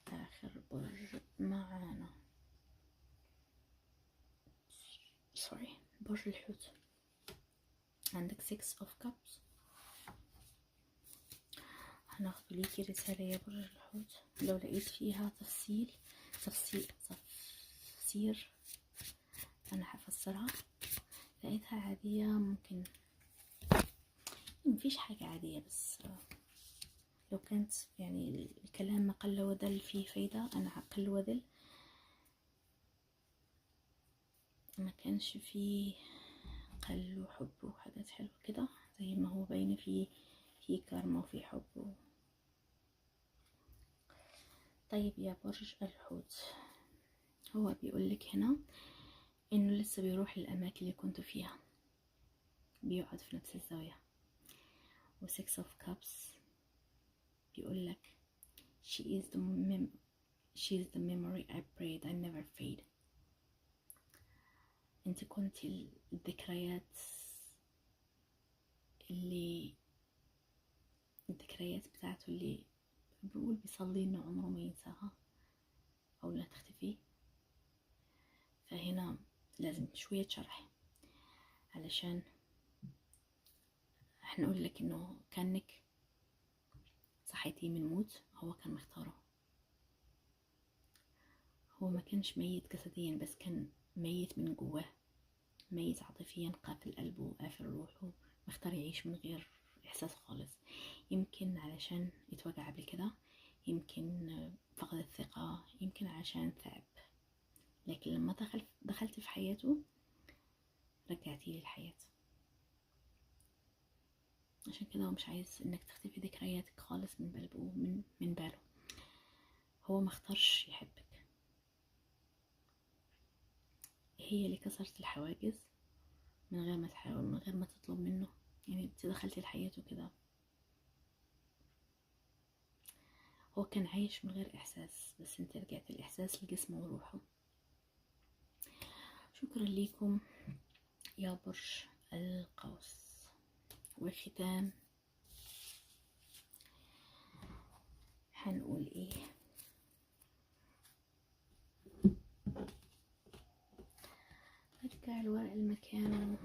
آخر برج معانا برج الحوت. عندك 6 of cups. هناخد ليكي رسالة يا برج الحوت، لو لقيت فيها تفسير أنا هفسرها. لقيتها عادية، ممكن مفيش حاجة عادية، بس لو كانت يعني الكلام ما قل ودل فيه فايدة أنا هقل ودل، ما كانش فيه قل وحب وحاجات حلوة كده زي ما هو باين فيه كارما وفيه حب طيب يا برج الحوت، هو بيقولك هنا انه لسه بيروح الاماكن اللي كنتوا فيها، بيقعد في نفس الزاوية. و6 of cups بيقولك she is the memory I prayed I never fade. انت كنتي الذكريات بتاعته اللي بيقول بيصلي انه عمره ما ينساها او لا تختفي. فهنا لازم شوية شرح علشان هنقول لك انه كانك صحيتي من موت هو كان مختاره. هو ما كانش ميت جسديا، بس كان ميت من جواه، ميت عاطفيا، قافل قلبه وقافل روحه، مختار يعيش من غير احساس خالص. يمكن علشان اتوجع قبل كده، يمكن فقد الثقة، يمكن عشان تعب، لكن لما دخلت في حياته رجعتي لي الحياة. عشان كده هو مش عايز انك تختفي ذكرياتك خالص من قلبه من باله. هو ما اختارش يحبك، هي اللي كسرت الحواجز من غير ما تحاول، من غير ما تطلب منه. يعني انت دخلتي لحياته كده، هو كان عايش من غير احساس، بس انت رجعت الاحساس لجسمه وروحه. شكرا ليكم يا برج القوس. والختام هنقول ايه؟ رجع الورق المكانه.